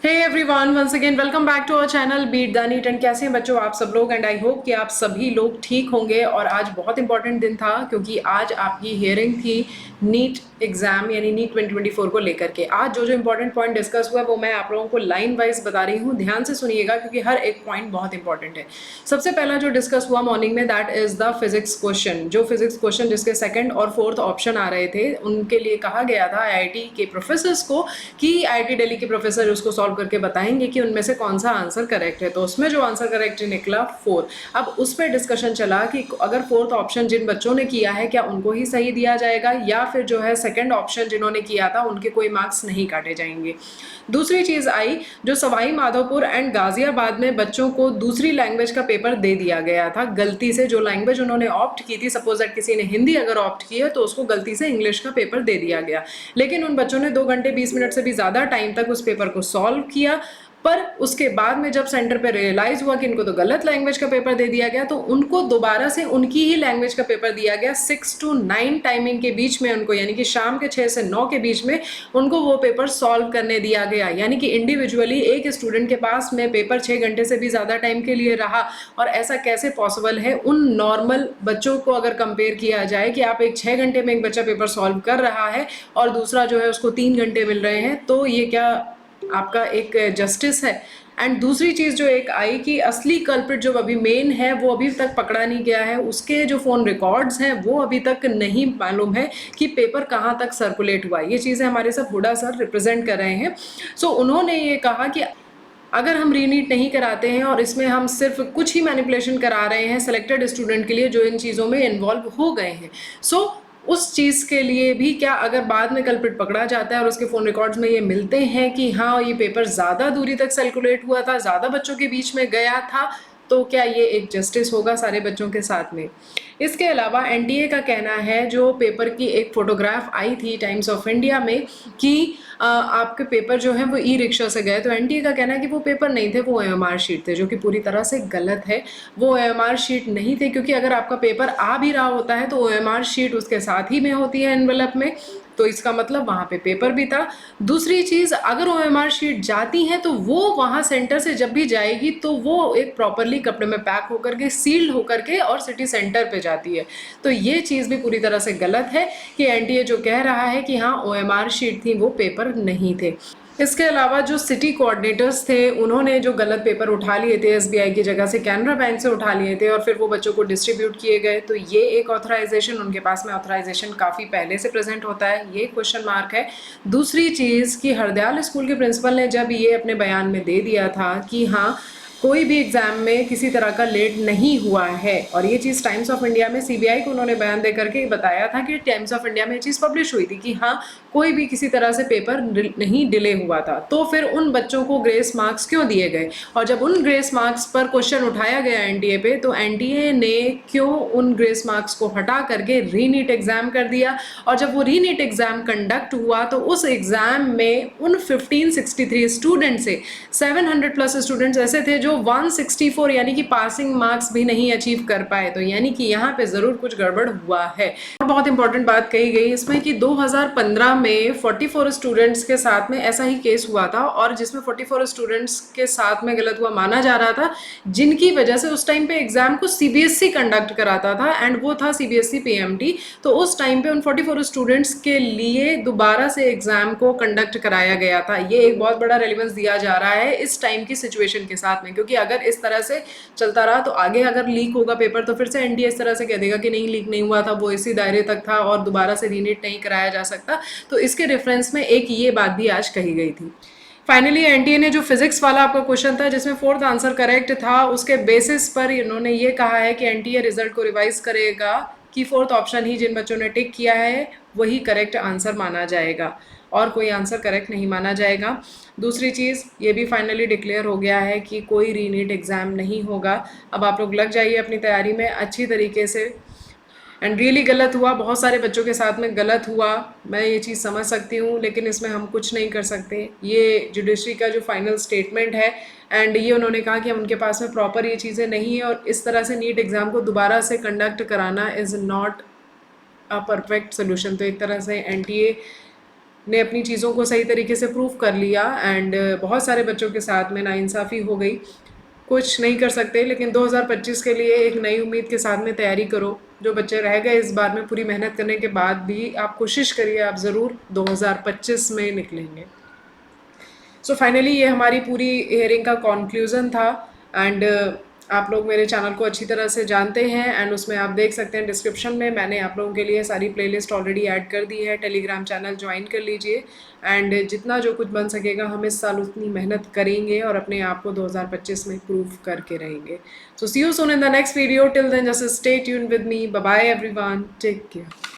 Hey everyone, once again welcome back to our channel beat the NEET. And कैसे हैं बच्चों आप सब लोग? एंड आई होप कि आप सभी लोग ठीक होंगे। और आज बहुत इंपॉर्टेंट दिन था क्योंकि आज आपकी हियरिंग थी नीट एग्जाम यानी नीट 2024 को लेकर के। आज जो जो इंपॉर्टेंट पॉइंट डिस्कस हुआ वो मैं आप लोगों को लाइन वाइज बता रही हूँ, ध्यान से सुनिएगा क्योंकि हर एक पॉइंट बहुत इंपॉर्टेंट है। सबसे पहला जो डिस्कस हुआ मॉर्निंग में that is the physics question. जो फिजिक्स क्वेश्चन जिसके सेकंड और फोर्थ ऑप्शन आ रहे थे उनके लिए कहा गया था आईआईटी के प्रोफेसर्स को कि आईआईटी दिल्ली के प्रोफेसर उसको सॉल्व करके बताएंगे कि उनमें से कौन सा आंसर करेक्ट है। तो उसमें जो आंसर करेक्ट निकला 4। अब उस पर डिस्कशन चला कि अगर फोर्थ ऑप्शन जिन बच्चों ने किया है क्या उनको ही सही दिया जाएगा या फिर जो है सेकंड ऑप्शन जिन्होंने किया था उनके कोई मार्क्स नहीं काटे जाएंगे। दूसरी चीज आई जो सवाई माधोपुर एंड गाजियाबाद में बच्चों को दूसरी लैंग्वेज का पेपर दे दिया गया था गलती से। जो लैंग्वेज उन्होंने ऑप्ट की थी, सपोज दैट किसी ने हिंदी अगर ऑप्ट की है तो उसको गलती से इंग्लिश का पेपर दे दिया गया। लेकिन उन बच्चों ने 2 घंटे 20 मिनट से भी ज्यादा टाइम तक उस पेपर को सॉल्व किया। पर उसके बाद में जब सेंटर पे रियलाइज हुआ कि इनको तो गलत लैंग्वेज का पेपर दे दिया गया तो उनको दोबारा से उनकी ही लैंग्वेज का पेपर दिया गया 6 to 9 टाइमिंग के बीच में उनको, यानी कि शाम के 6 से 9 के बीच में उनको वो पेपर सॉल्व करने दिया गया। यानी कि इंडिविजुअली एक स्टूडेंट के पास में पेपर 6 घंटे से भी ज़्यादा टाइम के लिए रहा। और ऐसा कैसे पॉसिबल है उन नॉर्मल बच्चों को अगर कंपेयर किया जाए कि आप एक 6 घंटे में एक बच्चा पेपर सॉल्व कर रहा है और दूसरा जो है उसको 3 घंटे मिल रहे हैं, तो ये क्या आपका एक जस्टिस है? एंड दूसरी चीज जो एक आई कि असली कल्प्रिट जो अभी मेन है वो अभी तक पकड़ा नहीं गया है। उसके जो फोन रिकॉर्ड्स हैं वो अभी तक नहीं मालूम है कि पेपर कहाँ तक सर्कुलेट हुआ। ये चीजें हमारे साथ हुडा सर रिप्रेजेंट कर रहे हैं। सो उन्होंने ये कहा कि अगर हम रीनीट नहीं कराते हैं और इसमें हम सिर्फ कुछ ही मैनिपुलेशन करा रहे हैं सेलेक्टेड स्टूडेंट के लिए जो इन चीज़ों में इन्वॉल्व हो गए हैं, सो उस चीज़ के लिए भी क्या अगर बाद में कल्प्रिट पकड़ा जाता है और उसके फ़ोन रिकॉर्ड्स में ये मिलते हैं कि हाँ ये पेपर ज़्यादा दूरी तक सर्कुलेट हुआ था, ज़्यादा बच्चों के बीच में गया था, तो क्या ये एक जस्टिस होगा सारे बच्चों के साथ में? इसके अलावा एनटीए का कहना है, जो पेपर की एक फोटोग्राफ आई थी टाइम्स ऑफ इंडिया में कि आपके पेपर जो है वो ई रिक्शा से गए, तो एनटीए का कहना है कि वो पेपर नहीं थे, वो ओएमआर शीट थे, जो कि पूरी तरह से गलत है। वो ओएमआर शीट नहीं थे क्योंकि अगर आपका पेपर आ भी रहा होता है तो ओएमआर शीट उसके साथ ही में होती है एनवेलप में, तो इसका मतलब वहाँ पे पेपर भी था। दूसरी चीज़, अगर ओएमआर शीट जाती है तो वो वहाँ सेंटर से जब भी जाएगी तो वो एक प्रॉपरली कपड़े में पैक होकर के सील्ड होकर के और सिटी सेंटर पे जाती है। तो ये चीज़ भी पूरी तरह से गलत है कि एनटीए जो कह रहा है कि हाँ ओएमआर शीट थी वो पेपर नहीं थे। इसके अलावा जो सिटी कोऑर्डिनेटर्स थे उन्होंने जो गलत पेपर उठा लिए थे एसबीआई की जगह से कैनरा बैंक से उठा लिए थे और फिर वो बच्चों को डिस्ट्रीब्यूट किए गए, तो ये एक ऑथराइजेशन, उनके पास में ऑथराइजेशन काफ़ी पहले से प्रेजेंट होता है, ये क्वेश्चन मार्क है। दूसरी चीज़ कि हरदयाल स्कूल के प्रिंसिपल ने जब ये अपने बयान में दे दिया था कि हाँ कोई भी एग्जाम में किसी तरह का लेट नहीं हुआ है, और ये चीज़ टाइम्स ऑफ इंडिया में सीबीआई को उन्होंने बयान दे करके बताया था कि टाइम्स ऑफ इंडिया में ये चीज़ पब्लिश हुई थी कि हाँ कोई भी किसी तरह से पेपर नहीं डिले हुआ था, तो फिर उन बच्चों को ग्रेस मार्क्स क्यों दिए गए? और जब उन ग्रेस मार्क्स पर क्वेश्चन उठाया गया एनटीए पे, तो एनटीए ने क्यों उन ग्रेस मार्क्स को हटा करके रीनीट एग्जाम कर दिया? और जब वो रीनीट एग्जाम कंडक्ट हुआ तो उस एग्जाम में उन 1563 स्टूडेंट से 700 प्लस स्टूडेंट्स ऐसे थे जो 164 यानी कि पासिंग मार्क्स भी नहीं अचीव कर पाए। तो यानी कि यहाँ पे जरूर कुछ गड़बड़ हुआ है। और बहुत इंपॉर्टेंट बात कही गई इसमें कि 2015 में 44 स्टूडेंट्स के साथ में ऐसा ही केस हुआ था, और जिसमें 44 स्टूडेंट्स के साथ में गलत हुआ माना जा रहा था, जिनकी वजह से उस टाइम पे एग्जाम को सीबीएसई कंडक्ट कराता था एंड वो था सीबीएसई पीएमटी। तो उस टाइम पे उन 44 स्टूडेंट्स के लिए दोबारा से एग्जाम को कंडक्ट कराया गया था। ये एक बहुत बड़ा रेलिवेंस दिया जा रहा है इस टाइम की सिचुएशन के साथ में, क्योंकि अगर इस तरह से चलता रहा तो आगे अगर लीक होगा पेपर तो फिर से एनटीए इस तरह से कह देगा कि नहीं लीक नहीं हुआ था, वो इसी दायरे तक था और दोबारा से रीनीट नहीं कराया जा सकता। तो इसके रेफरेंस में एक ये बात भी आज कही गई थी। फाइनली एनटीए ने जो फिजिक्स वाला आपका क्वेश्चन था जिसमें फोर्थ आंसर करेक्ट था, उसके बेसिस पर इन्होंने ये कहा है कि एनटीए रिजल्ट को रिवाइज करेगा कि फोर्थ ऑप्शन ही जिन बच्चों ने टिक किया है वही करेक्ट आंसर माना जाएगा और कोई आंसर करेक्ट नहीं माना जाएगा। दूसरी चीज़ ये भी फाइनली डिक्लेयर हो गया है कि कोई रीनीट एग्ज़ाम नहीं होगा। अब आप लोग लग जाइए अपनी तैयारी में अच्छी तरीके से। एंड रियली गलत हुआ, बहुत सारे बच्चों के साथ में गलत हुआ, मैं ये चीज़ समझ सकती हूँ, लेकिन इसमें हम कुछ नहीं कर सकते। ये जुडिशरी का जो फाइनल स्टेटमेंट है एंड ये उन्होंने कहा कि उनके पास में प्रॉपर ये चीज़ें नहीं है और इस तरह से नीट एग्ज़ाम को दोबारा से कंडक्ट कराना is not a perfect solution. तो एक तरह से एनटीए ने अपनी चीज़ों को सही तरीके से प्रूव कर लिया एंड बहुत सारे बच्चों के साथ में नाइंसाफ़ी हो गई। कुछ नहीं कर सकते, लेकिन 2025 के लिए एक नई उम्मीद के साथ में तैयारी करो। जो बच्चे रह गए इस बार में पूरी मेहनत करने के बाद भी आप कोशिश करिए, आप ज़रूर 2025 में निकलेंगे। सो फाइनली ये हमारी पूरी हियरिंग का कॉन्क्लूज़न था एंड आप लोग मेरे चैनल को अच्छी तरह से जानते हैं एंड उसमें आप देख सकते हैं डिस्क्रिप्शन में मैंने आप लोगों के लिए सारी प्लेलिस्ट ऑलरेडी ऐड कर दी है। टेलीग्राम चैनल ज्वाइन कर लीजिए एंड जितना जो कुछ बन सकेगा हम इस साल उतनी मेहनत करेंगे और अपने आप को 2025 में प्रूव करके रहेंगे। So see you soon in the next video. Till then just stay tuned with me. Bye bye everyone, take care.